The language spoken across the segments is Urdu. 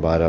12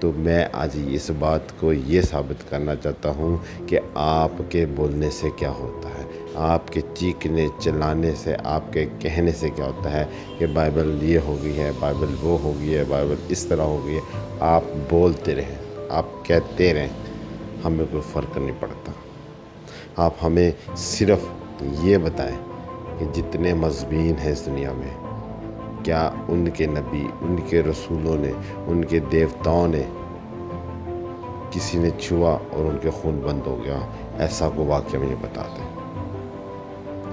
تو میں آج اس بات کو یہ ثابت کرنا چاہتا ہوں کہ آپ کے بولنے سے کیا ہوتا ہے، آپ کے چیخنے چلانے سے، آپ کے کہنے سے کیا ہوتا ہے کہ بائبل یہ ہو گئی ہے، بائبل وہ ہو گئی ہے، بائبل اس طرح ہو گئی ہے۔ آپ بولتے رہیں، آپ کہتے رہیں، ہمیں کوئی فرق نہیں پڑتا۔ آپ ہمیں صرف یہ بتائیں کہ جتنے مذہبین ہیں اس دنیا میں، کیا ان کے نبی، ان کے رسولوں نے، ان کے دیوتاؤں نے کسی نے چھوا اور ان کے خون بند ہو گیا؟ ایسا کوئی واقعہ مجھے بتا دیں،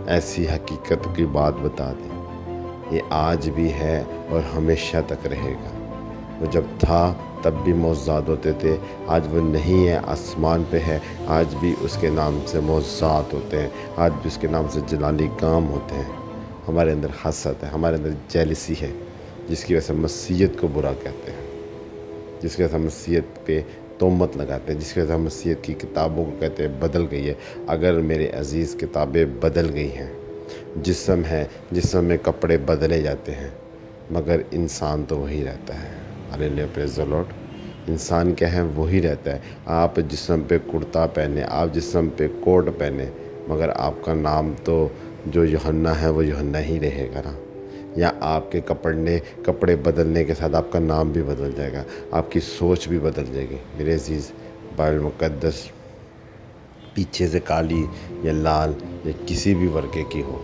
ایسی حقیقت کی بات بتا دیں۔ یہ آج بھی ہے اور ہمیشہ تک رہے گا۔ وہ جب تھا تب بھی معجزات ہوتے تھے، آج وہ نہیں ہے، آسمان پہ ہے، آج بھی اس کے نام سے معجزات ہوتے ہیں، آج بھی اس کے نام سے جلالی کام ہوتے ہیں۔ ہمارے اندر حسد ہے، ہمارے اندر جیلسی ہے، جس کی وجہ سے مسیحیت کو برا کہتے ہیں، جس کی وجہ سے مسیحیت پہ تہمت لگاتے ہیں، جس کی وجہ سے مسیحیت کی کتابوں کو کہتے ہیں بدل گئی ہے۔ اگر میرے عزیز کتابیں بدل گئی ہیں، جسم ہے، جسم میں کپڑے بدلے جاتے ہیں، مگر انسان تو وہی رہتا ہے۔ ہالیلویا، پریز دی لارڈ۔ انسان کیا ہے؟ وہی رہتا ہے۔ آپ جسم پہ کرتا پہنے، آپ جسم پہ کوٹ پہنے، مگر آپ کا نام تو جو یوحنا ہے وہ یوحنا ہی رہے گا نا۔ یا آپ کے کپڑے بدلنے کے ساتھ آپ کا نام بھی بدل جائے گا، آپ کی سوچ بھی بدل جائے گی۔ میرے عزیز، بائبل مقدس پیچھے سے کالی یا لال یا کسی بھی ورقے کی ہو،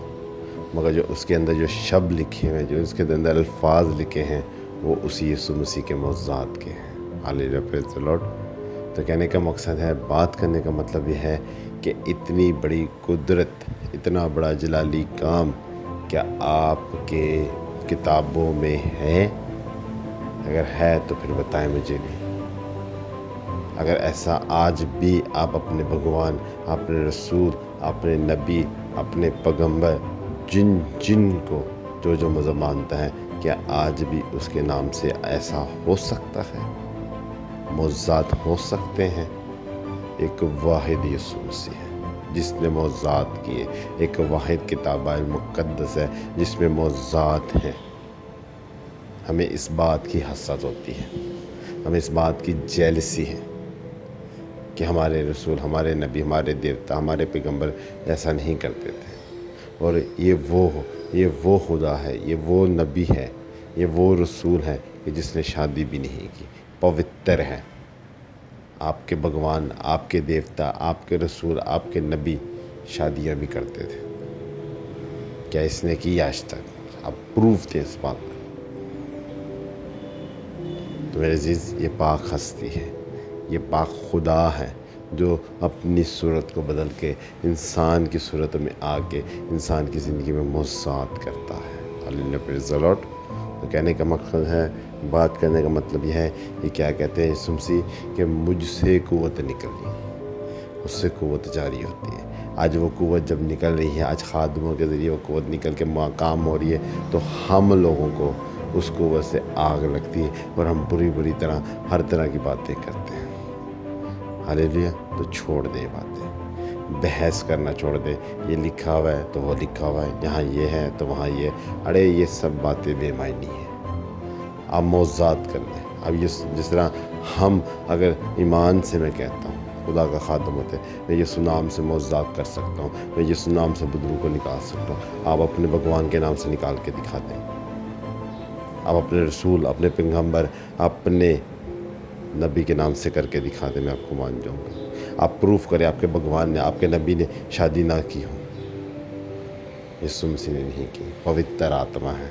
مگر جو اس کے اندر جو شبد لکھے ہوئے ہیں، جو اس کے اندر الفاظ لکھے ہیں، وہ اسی یسوع مسیح کے معجزات کے ہیں۔ ہالیلویا، پریز دی لارڈ۔ تو کہنے کا مقصد ہے، بات کرنے کا مطلب یہ ہے کہ اتنی بڑی قدرت، اتنا بڑا جلالی کام کیا آپ کے کتابوں میں ہے؟ اگر ہے تو پھر بتائیں مجھے بھی۔ اگر ایسا آج بھی آپ اپنے بھگوان، اپنے رسول، اپنے نبی، اپنے پیغمبر، جن کو جو مذہب مانتا ہے، کیا آج بھی اس کے نام سے ایسا ہو سکتا ہے؟ معجزات ہو سکتے ہیں؟ ایک واحد یسوع مسیح ہے جس نے معجزات کیے، ایک واحد کتاب مقدس ہے جس میں معجزات ہیں۔ ہمیں اس بات کی حسرت ہوتی ہے، ہمیں اس بات کی جیلسی ہے کہ ہمارے رسول، ہمارے نبی، ہمارے دیوتا، ہمارے پیغمبر ایسا نہیں کرتے تھے۔ اور یہ وہ خدا ہے، یہ وہ نبی ہے، یہ وہ رسول ہے کہ جس نے شادی بھی نہیں کی، پوتر ہے۔ آپ کے بھگوان، آپ کے دیوتا، آپ کے رسول، آپ کے نبی شادیاں بھی کرتے تھے۔ کیا اس نے کی آج تک؟ آپ پروف تھے اس بات کا۔ تو میرے عزیز، یہ پاک ہستی ہے، یہ پاک خدا ہے جو اپنی صورت کو بدل کے انسان کی صورت میں آ کے انسان کی زندگی میں معجزات کرتا ہے۔ ہالیلویا، پریز دی لارڈ۔ تو کہنے کا مقصد ہے، بات کرنے کا مطلب یہ ہے کہ کیا کہتے ہیں یسوع مسیح کہ مجھ سے قوت نکلی، اس سے قوت جاری ہوتی ہے۔ آج وہ قوت جب نکل رہی ہے، آج خادموں کے ذریعے وہ قوت نکل کے کام ہو رہی ہے، تو ہم لوگوں کو اس قوت سے آگ لگتی ہے اور ہم بری طرح ہر طرح کی باتیں کرتے ہیں۔ ہالیلویا۔ تو چھوڑ دیں باتیں، بحث کرنا چھوڑ دیں، یہ لکھا ہوا ہے تو وہ لکھا ہوا ہے، یہاں یہ ہے تو وہاں یہ، ارے یہ سب باتیں بے معنی ہیں۔ آپ معجزات کر لیں۔ اب جس طرح ہم، اگر ایمان سے میں کہتا ہوں خدا کا خادم ہوتے، میں یسوع نام سے معجزات کر سکتا ہوں، میں یسوع نام سے بدروں کو نکال سکتا ہوں۔ آپ اپنے بھگوان کے نام سے نکال کے دکھا دیں، آپ اپنے رسول، اپنے پیغمبر، اپنے نبی کے نام سے کر کے دکھا دیں، میں آپ کو مان جاؤں گا۔ آپ پروف کریں آپ کے بھگوان نے، آپ کے نبی نے شادی نہ کی ہو، یسوع مسیح نے نہیں کی۔ پوتر آتما ہے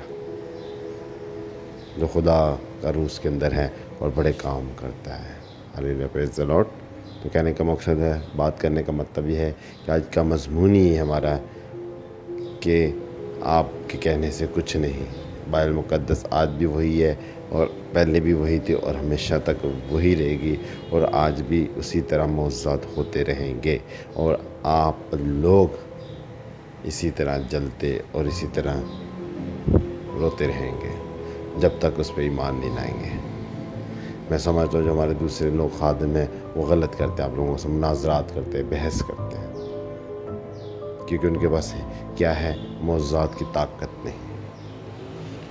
جو خدا کا روح اس کے اندر ہے اور بڑے کام کرتا ہے۔ ہالیلویا، پریز دی لارڈ۔ تو کہنے کا مقصد ہے، بات کرنے کا مطلب یہ ہے کہ آج کا مضمون ہی ہمارا کہ آپ کے کہنے سے کچھ نہیں۔ بائبل مقدس آج بھی وہی ہے اور پہلے بھی وہی تھی اور ہمیشہ تک وہی رہے گی، اور آج بھی اسی طرح معجزات ہوتے رہیں گے، اور آپ لوگ اسی طرح جلتے اور اسی طرح روتے رہیں گے جب تک اس پہ ایمان نہیں لائیں گے۔ میں سمجھتا ہوں جو ہمارے دوسرے لوگ خادم ہیں وہ غلط کرتے ہیں، آپ لوگوں سے مناظرات کرتے ہیں، بحث کرتے ہیں، کیونکہ ان کے پاس کیا ہے؟ معجزات کی طاقت نہیں۔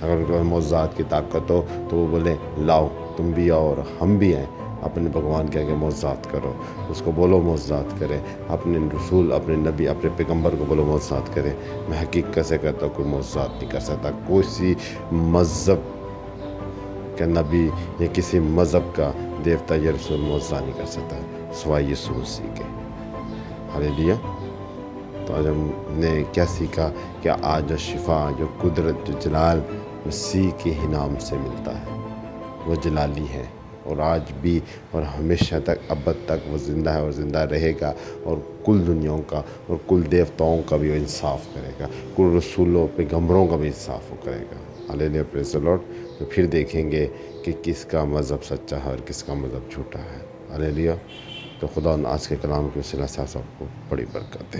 اگر ان کے پاس معجزات کی طاقت ہو تو وہ بولے لاؤ تم بھی آؤ اور ہم بھی ہیں، اپنے بھگوان کے آگے معجزات کرو، اس کو بولو معجزات کرے، اپنے رسول، اپنے نبی، اپنے پیغمبر کو بولو معجزات کرے۔ میں حقیقت سے کہتا ہوں کوئی معجزات نہیں کر سکتا، کوئی مذہب کا نبی یا کسی مذہب کا دیوتا یا رسول معجزہ نہیں کر سکتا سوائے یسوع مسیح کے۔ ہاللیلویا۔ تو آج ہم نے کیا سیکھا کہ آج جو شفا، جو قدرت، جو جلال مسیح کے ہی نام سے ملتا ہے، وہ جلالی ہے، اور آج بھی اور ہمیشہ تک ابد تک وہ زندہ ہے اور زندہ رہے گا، اور کل دنیاؤں کا اور کل دیوتاؤں کا بھی وہ انصاف کرے گا، کل رسولوں پیغمبروں کا بھی انصاف وہ کرے گا۔ ہاللیلویا، پریز دی لارڈ۔ تو پھر دیکھیں گے کہ کس کا مذہب سچا ہے اور کس کا مذہب جھوٹا ہے۔ ہاللیلویا۔ تو خدا آج کے کلام کے وسیلہ سے سب کو بڑی برکت دے۔